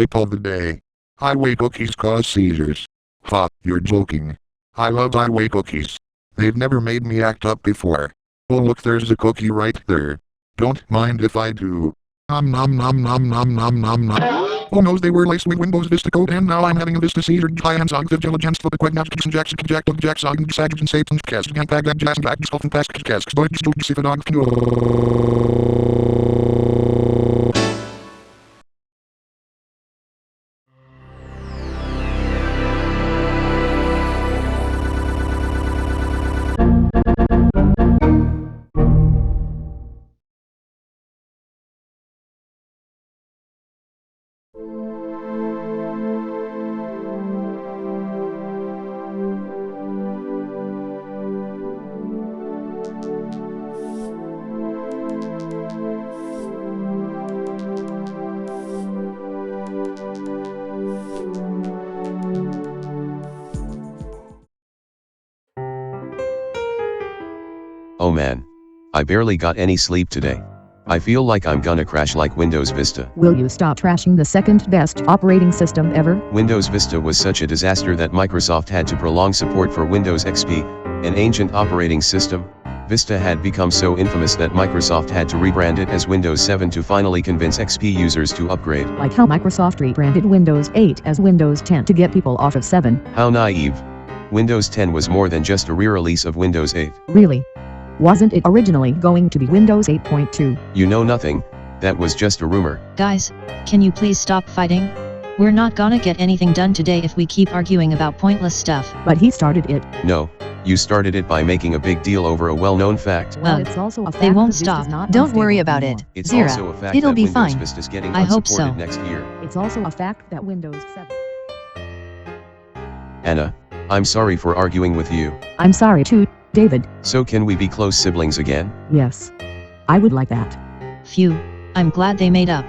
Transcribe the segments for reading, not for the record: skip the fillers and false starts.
tip of the day. Highway cookies cause seizures. Ha, you're joking. I love highway cookies. They've never made me act up before. Oh look, there's a cookie right there. Don't mind if I do. Nom nom nom nom nom nom nom nom. Oh no, they were laced with Windows Vista code and now I'm having a Vista seizure. High hands on the diligence for the quick naps and jacks and jack dog jacks on the saggers and sapes and cast and bag that jazz and back stuff and past casks. But just don't see if it on. Oh man. I barely got any sleep today. I feel like I'm gonna crash like Windows Vista. Will you stop trashing the second best operating system ever? Windows Vista was such a disaster that Microsoft had to prolong support for Windows XP, an ancient operating system. Vista had become so infamous that Microsoft had to rebrand it as Windows 7 to finally convince XP users to upgrade. Like how Microsoft rebranded Windows 8 as Windows 10 to get people off of 7. How naive. Windows 10 was more than just a re-release of Windows 8. Really? Wasn't it originally going to be Windows 8.2? You know nothing, that was just a rumor. Guys, can you please stop fighting? We're not gonna get anything done today if we keep arguing about pointless stuff. But he started it. No, you started it by making a big deal over a well-known fact. Well, Ugh, it's also a fact they won't that stop. Vista is not Don't worry unstable about anymore. it. It's Zira, also a fact it'll that be Windows fine. Vista is getting I hope unsupported so. next year. It's also a fact that Windows 7. Anna, I'm sorry for arguing with you. I'm sorry too, David. So can we be close siblings again? Yes. I would like that. Phew, I'm glad they made up.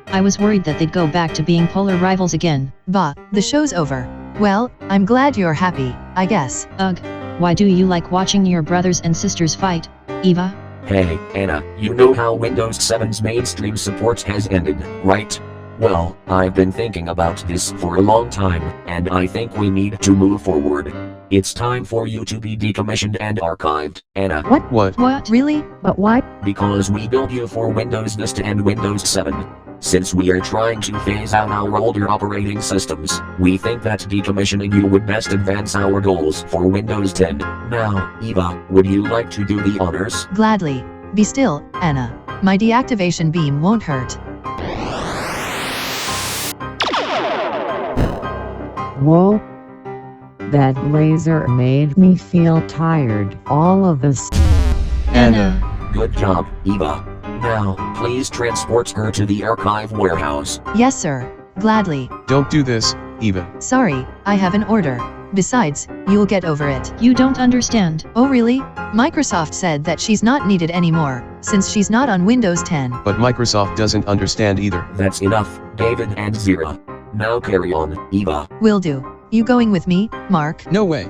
I was worried that they'd go back to being polar rivals again. Bah, the show's over. Well, I'm glad you're happy, I guess. Ugh, why do you like watching your brothers and sisters fight, Eva? Hey, Anna, you know how Windows 7's mainstream support has ended, right? Well, I've been thinking about this for a long time, and I think we need to move forward. It's time for you to be decommissioned and archived, Anna. What? What? Really? But why? Because we built you for Windows Vista and Windows 7. Since we are trying to phase out our older operating systems, we think that decommissioning you would best advance our goals for Windows 10. Now, Eva, would you like to do the honors? Gladly. Be still, Anna. My deactivation beam won't hurt. Whoa. That laser made me feel tired. All of this. Anna. Good job, Eva. Now, please transport her to the archive warehouse. Yes, sir. Gladly. Don't do this, Eva. Sorry, I have an order. Besides, you'll get over it. You don't understand. Oh really? Microsoft said that she's not needed anymore, since she's not on Windows 10. But Microsoft doesn't understand either. That's enough, David and Zira. Now carry on, Eva. Will do. You going with me, Mark? No way.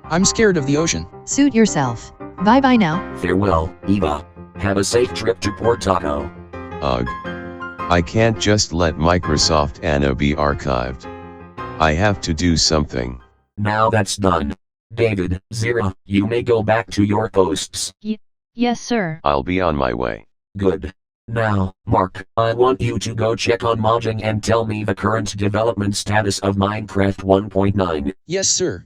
I'm scared of the ocean. Suit yourself. Bye-bye now. Farewell, Eva. Have a safe trip to Port Taco. Ugh. I can't just let Microsoft Anna be archived. I have to do something. Now that's done. David, Zira, you may go back to your posts. Yes, sir. I'll be on my way. Good. Now, Mark, I want you to go check on Mojang and tell me the current development status of Minecraft 1.9. Yes, sir.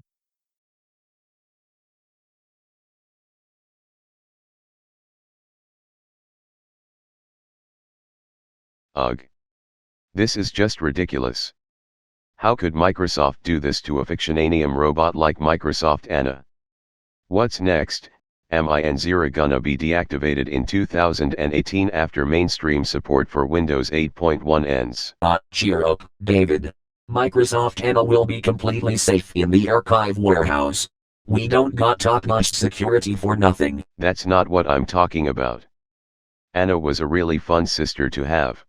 Ugh. This is just ridiculous. How could Microsoft do this to a fictionanium robot like Microsoft Anna? What's next? Am I and Zira gonna be deactivated in 2018 after mainstream support for Windows 8.1 ends? Cheer up, David. Microsoft Anna will be completely safe in the archive warehouse. We don't got top-notch security for nothing. That's not what I'm talking about. Anna was a really fun sister to have.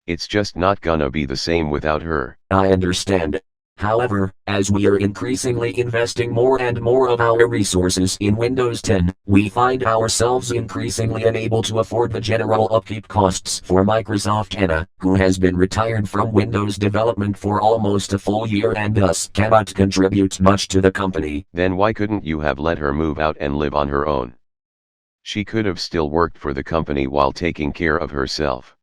It's just not gonna be the same without her. I understand. However, as we are increasingly investing more and more of our resources in Windows 10, we find ourselves increasingly unable to afford the general upkeep costs for Microsoft Anna, who has been retired from Windows development for almost a full year and thus cannot contribute much to the company. Then why couldn't you have let her move out and live on her own? She could have still worked for the company while taking care of herself.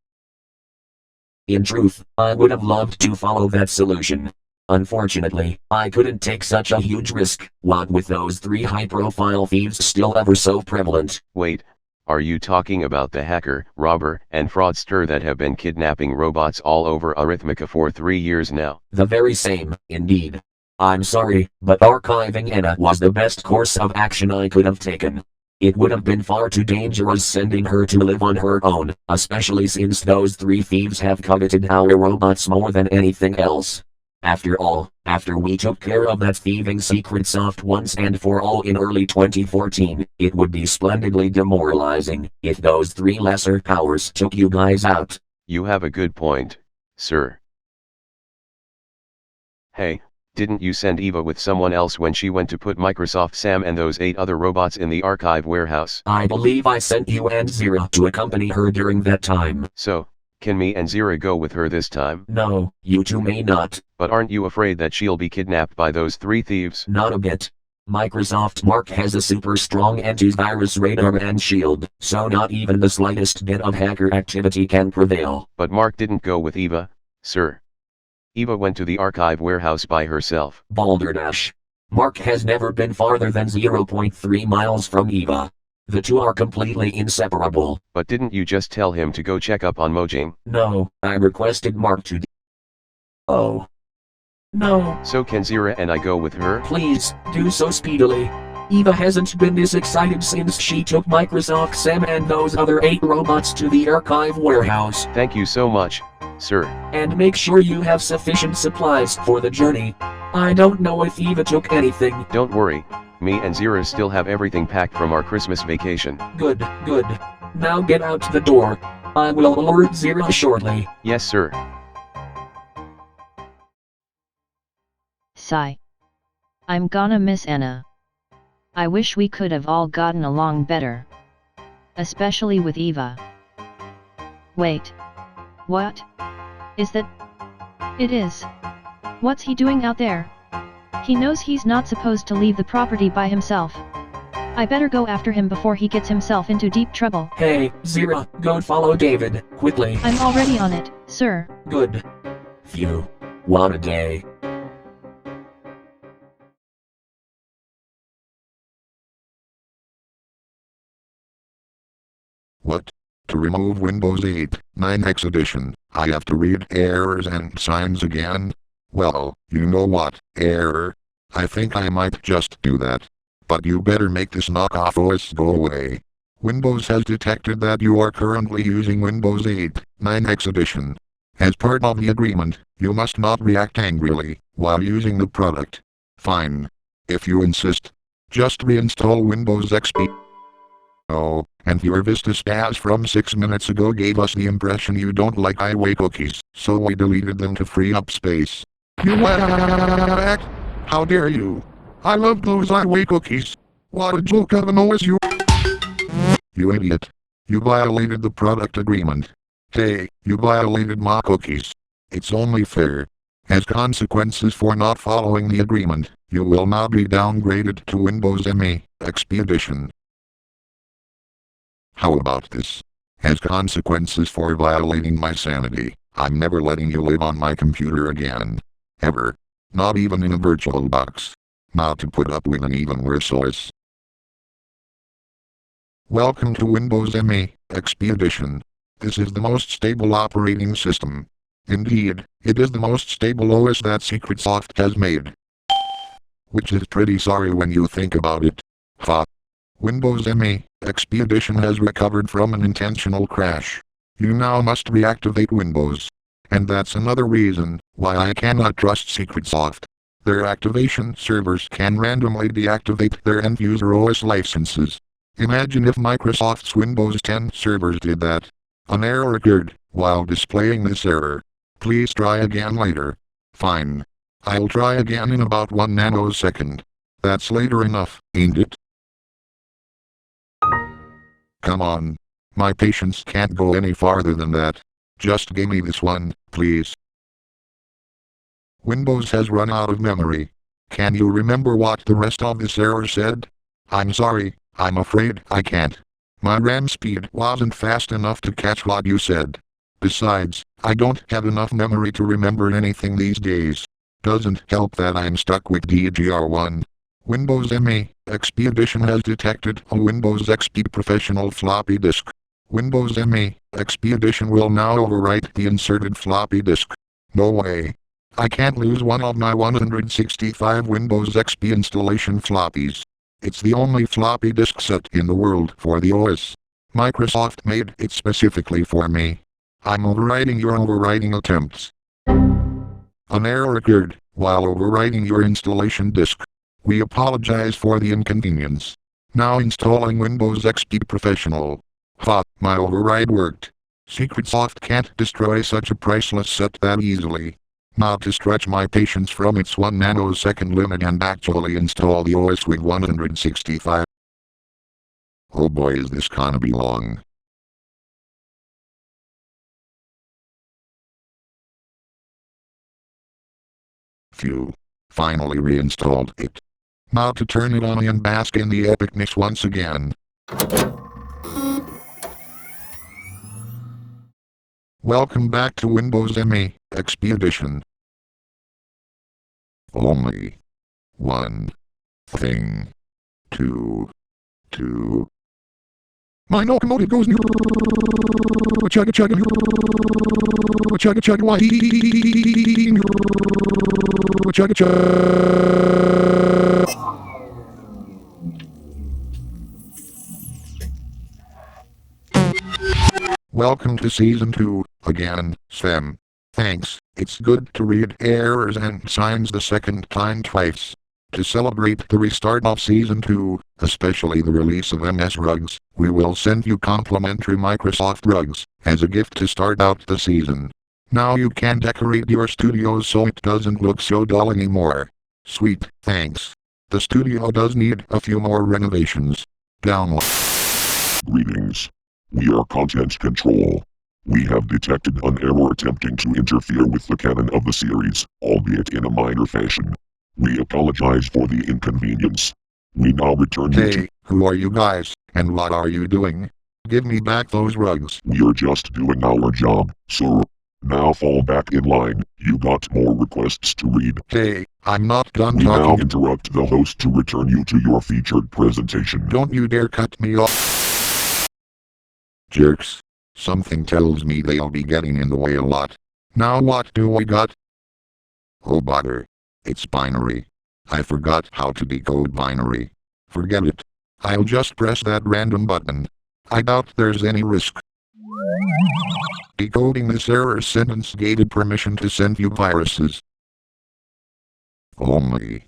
In truth, I would have loved to follow that solution. Unfortunately, I couldn't take such a huge risk, what with those 3 high-profile thieves still ever so prevalent. Wait, are you talking about the hacker, robber, and fraudster that have been kidnapping robots all over Arithmetica for 3 years now? The very same, indeed. I'm sorry, but archiving Anna was the best course of action I could have taken. It would have been far too dangerous sending her to live on her own, especially since those 3 thieves have coveted our robots more than anything else. After all, after we took care of that thieving secret soft once and for all in early 2014, it would be splendidly demoralizing if those 3 lesser powers took you guys out. You have a good point, sir. Hey, didn't you send Eva with someone else when she went to put Microsoft Sam and those 8 other robots in the archive warehouse? I believe I sent you and Zira to accompany her during that time. So, can me and Zira go with her this time? No, you two may not. But aren't you afraid that she'll be kidnapped by those 3 thieves? Not a bit. Microsoft Mark has a super strong antivirus radar and shield, so not even the slightest bit of hacker activity can prevail. But Mark didn't go with Eva, sir. Eva went to the archive warehouse by herself. Balderdash. Mark has never been farther than 0.3 miles from Eva. The two are completely inseparable. But didn't you just tell him to go check up on Mojang? No, I requested Mark to Oh. No. So can Zira and I go with her? Please, do so speedily. Eva hasn't been this excited since she took Microsoft Sam and those other 8 robots to the archive warehouse. Thank you so much, sir. And make sure you have sufficient supplies for the journey. I don't know if Eva took anything. Don't worry, me and Zira still have everything packed from our Christmas vacation. Good, good. Now get out the door. I will alert Zira shortly. Yes, sir. Sigh. I'm gonna miss Anna. I wish we could have all gotten along better. Especially with Eva. Wait. What? Is that? It is. What's he doing out there? He knows he's not supposed to leave the property by himself. I better go after him before he gets himself into deep trouble. Hey, Zira, go follow David, quickly. I'm already on it, sir. Good. Phew. What a day. What? To remove Windows 8, 9X edition, I have to read errors and signs again? Well, you know what, error? I think I might just do that. But you better make this knockoff OS go away. Windows has detected that you are currently using Windows 8, 9X edition. As part of the agreement, you must not react angrily while using the product. Fine. If you insist, just reinstall Windows XP. Oh, and your Vista spaz from 6 minutes ago gave us the impression you don't like highway cookies, so we deleted them to free up space. You whack! How dare you! I love those highway cookies! What a joke of an OS you— You idiot! You violated the product agreement. Hey, you violated my cookies. It's only fair. As consequences for not following the agreement, you will now be downgraded to Windows ME XP Edition. How about this? As consequences for violating my sanity, I'm never letting you live on my computer again. Ever. Not even in a virtual box. Not to put up with an even worse OS. Welcome to Windows ME XP Edition. This is the most stable operating system. Indeed, it is the most stable OS that Microsoft has made. Which is pretty sorry when you think about it. Ha. Windows ME XP Edition has recovered from an intentional crash. You now must reactivate Windows. And that's another reason why I cannot trust Microsoft. Their activation servers can randomly deactivate their end-user OS licenses. Imagine if Microsoft's Windows 10 servers did that. An error occurred while displaying this error. Please try again later. Fine. I'll try again in about 1 nanosecond. That's later enough, ain't it? Come on. My patience can't go any farther than that. Just give me this one, please. Windows has run out of memory. Can you remember what the rest of this error said? I'm sorry, I'm afraid I can't. My RAM speed wasn't fast enough to catch what you said. Besides, I don't have enough memory to remember anything these days. Doesn't help that I'm stuck with DDR1. Windows ME XP Edition has detected a Windows XP Professional floppy disk. Windows ME XP Edition will now overwrite the inserted floppy disk. No way. I can't lose one of my 165 Windows XP installation floppies. It's the only floppy disk set in the world for the OS. Microsoft made it specifically for me. I'm overwriting your overwriting attempts. An error occurred while overwriting your installation disk. We apologize for the inconvenience. Now installing Windows XP Professional. Ha, my override worked. Secretsoft can't destroy such a priceless set that easily. Now to stretch my patience from its 1 nanosecond limit and actually install the OS with 165. Oh boy, is this gonna be long. Phew. Finally reinstalled it. Now to turn it on and bask in the epicness once again. Welcome back to Windows ME XP Edition. Only one thing to my locomotive goes chugga chugga chugga chugga why chugga chugga. Welcome to Season 2, again, Sven. Thanks, it's good to read errors and signs the second time twice. To celebrate the restart of Season 2, especially the release of MS Rugs, we will send you complimentary Microsoft Rugs, as a gift to start out the season. Now you can decorate your studio so it doesn't look so dull anymore. Sweet, thanks. The studio does need a few more renovations. Download. Greetings. We are Content Control. We have detected an error attempting to interfere with the canon of the series, albeit in a minor fashion. We apologize for the inconvenience. We now return you to— Hey, who are you guys, and what are you doing? Give me back those rugs. We are just doing our job, sir. Now fall back in line, you got more requests to read. Hey, I'm not done We now talking. interrupt the host to return you to your featured presentation. Don't you dare cut me off. Jerks. Something tells me they'll be getting in the way a lot. Now what do we got? Oh bother. It's binary. I forgot how to decode binary. Forget it. I'll just press that random button. I doubt there's any risk. Decoding this error sentence gated permission to send you viruses. Only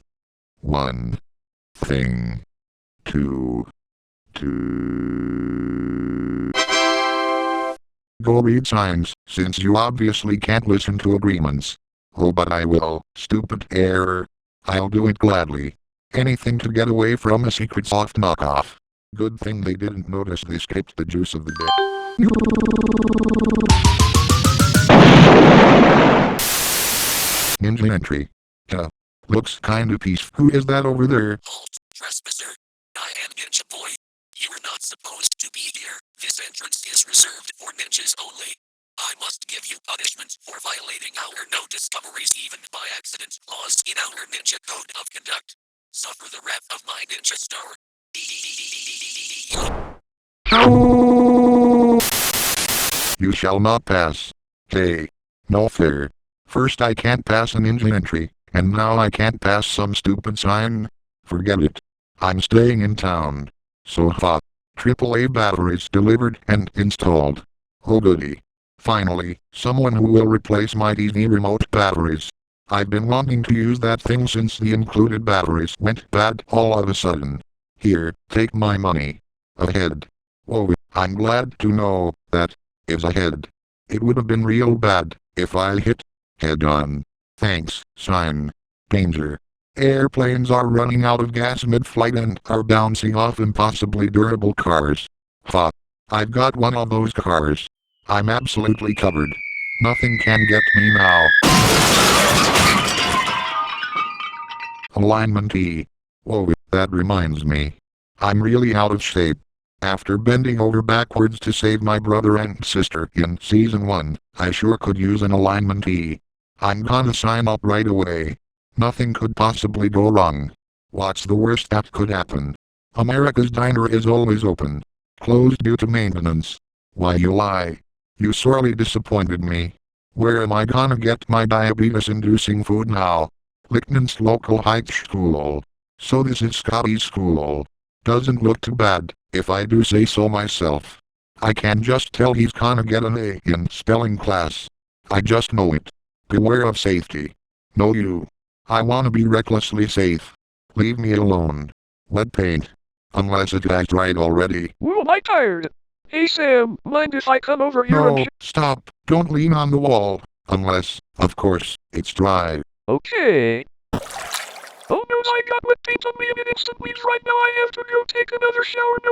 one thing to go read signs, since you obviously can't listen to agreements. Oh but I will, stupid error. I'll do it gladly. Anything to get away from a Secretsoft knockoff. Good thing they didn't notice they skipped the juice of the day. Ninja entry. Looks kinda peaceful. Who is that over there? Halt, trespasser. I am Ninja Boy. You are not supposed to be here. This entrance is reserved for ninjas only. I must give you punishment for violating our no discoveries even by accident laws in our ninja code of conduct. Suffer the wrath of my ninja star. You shall not pass. Hey. No fair. First I can't pass a ninja entry, and now I can't pass some stupid sign? Forget it. I'm staying in town. So hot. AAA batteries delivered and installed. Oh goody. Finally, someone who will replace my TV remote batteries. I've been wanting to use that thing since the included batteries went bad all of a sudden. Here, take my money. Ahead. Oh, I'm glad to know that is ahead. It would have been real bad if I hit head on. Thanks, sign. Danger. Airplanes are running out of gas mid-flight and are bouncing off impossibly durable cars. Ha. I've got one of those cars. I'm absolutely covered. Nothing can get me now. Alignment E. Whoa, that reminds me. I'm really out of shape. After bending over backwards to save my brother and sister in Season 1, I sure could use an alignment E. I'm gonna sign up right away. Nothing could possibly go wrong. What's the worst that could happen? America's Diner is always open. Closed due to maintenance. Why you lie? You sorely disappointed me. Where am I gonna get my diabetes-inducing food now? Lichtman's local high school. So this is Scotty's school. Doesn't look too bad, if I do say so myself. I can just tell he's gonna get an A in spelling class. I just know it. Beware of safety. No you. I wanna be recklessly safe. Leave me alone. Wet paint. Unless it has dried already. Whoa, am I tired? Hey Sam, mind if I come over here No, and stop. Don't lean on the wall. Unless, of course, it's dry. Okay. Oh no, I got wet paint on me and it instantly right now I have to go take another shower. No!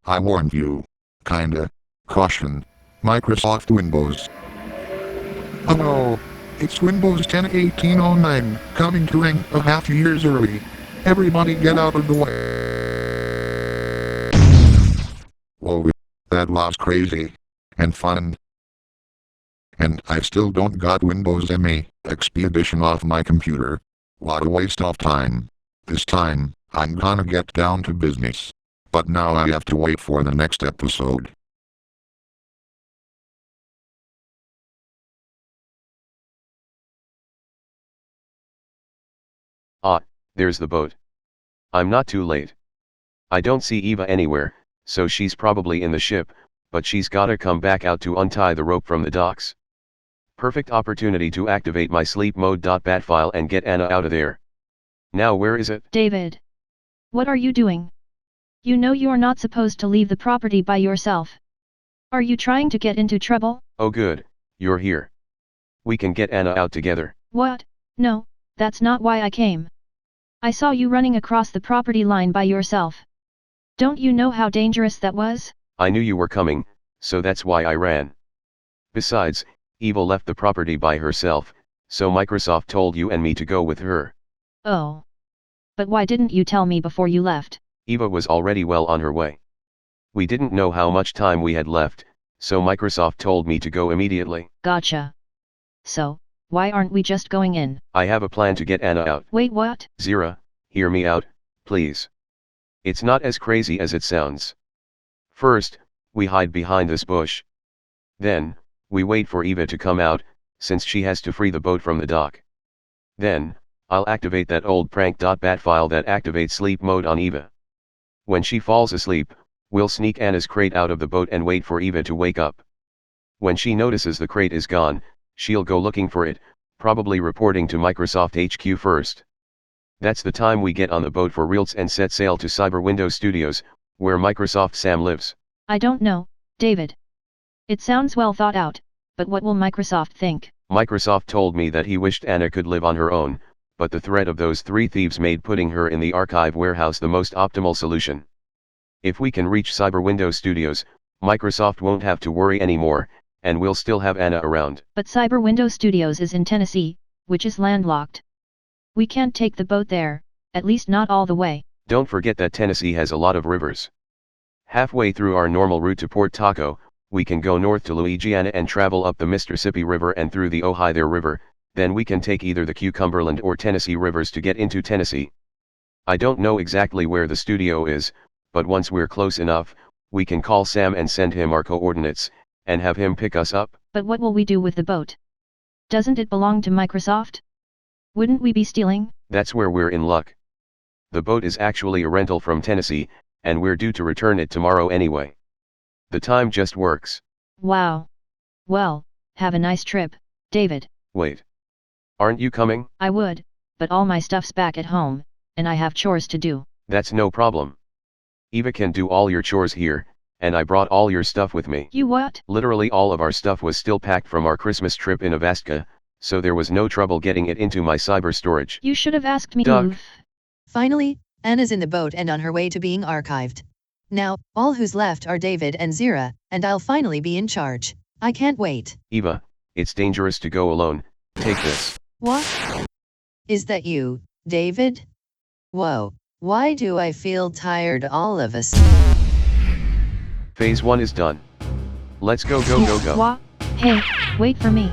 I warned you. Kinda. Caution. Microsoft Windows. Oh no. It's Windows 10 1809, coming to an a half years early. Everybody get out of the way. Whoa, that was crazy. And fun. And I still don't got Windows ME XP edition off my computer. What a waste of time. This time, I'm gonna get down to business. But now I have to wait for the next episode. Ah, there's the boat. I'm not too late. I don't see Eva anywhere, so she's probably in the ship, but she's gotta come back out to untie the rope from the docks. Perfect opportunity to activate my sleep mode.bat file and get Anna out of there. Now where is it? David. What are you doing? You know you are not supposed to leave the property by yourself. Are you trying to get into trouble? Oh good, you're here. We can get Anna out together. What? No, that's not why I came. I saw you running across the property line by yourself. Don't you know how dangerous that was? I knew you were coming, so that's why I ran. Besides, Eva left the property by herself, so Microsoft told you and me to go with her. Oh. But why didn't you tell me before you left? Eva was already well on her way. We didn't know how much time we had left, so Microsoft told me to go immediately. Gotcha. So, why aren't we just going in? I have a plan to get Anna out. Wait, what? Zira, hear me out, please. It's not as crazy as it sounds. First, we hide behind this bush. Then, we wait for Eva to come out, since she has to free the boat from the dock. Then, I'll activate that old prank.bat file that activates sleep mode on Eva. When she falls asleep, we'll sneak Anna's crate out of the boat and wait for Eva to wake up. When she notices the crate is gone, she'll go looking for it, probably reporting to Microsoft HQ first. That's the time we get on the boat for reals and set sail to Cyber Windows Studios, where Microsoft Sam lives. I don't know, David. It sounds well thought out, but what will Microsoft think? Microsoft told me that he wished Anna could live on her own, but the threat of those 3 thieves made putting her in the archive warehouse the most optimal solution. If we can reach Cyber Windows Studios, Microsoft won't have to worry anymore, and we'll still have Anna around. But Cyber Windows Studios is in Tennessee, which is landlocked. We can't take the boat there, at least not all the way. Don't forget that Tennessee has a lot of rivers. Halfway through our normal route to Port Taco, we can go north to Louisiana and travel up the Mississippi River and through the Ohio River, then we can take either the Cumberland or Tennessee rivers to get into Tennessee. I don't know exactly where the studio is, but once we're close enough, we can call Sam and send him our coordinates, and have him pick us up. But what will we do with the boat? Doesn't it belong to Microsoft? Wouldn't we be stealing? That's where we're in luck. The boat is actually a rental from Tennessee, and we're due to return it tomorrow anyway. The time just works. Wow. Well, have a nice trip, David. Wait. Aren't you coming? I would, but all my stuff's back at home, and I have chores to do. That's no problem. Eva can do all your chores here, and I brought all your stuff with me. You what? Literally all of our stuff was still packed from our Christmas trip in Avaska, so there was no trouble getting it into my cyber storage. You should have asked me. Duck. Oof. Finally, Anna's in the boat and on her way to being archived. Now, all who's left are David and Zira, and I'll finally be in charge. I can't wait. Eva, it's dangerous to go alone. Take this. What? Is that you, David? Whoa, why do I feel tired all of a sudden? Phase 1 is done. Let's go go go go. What? Hey, wait for me.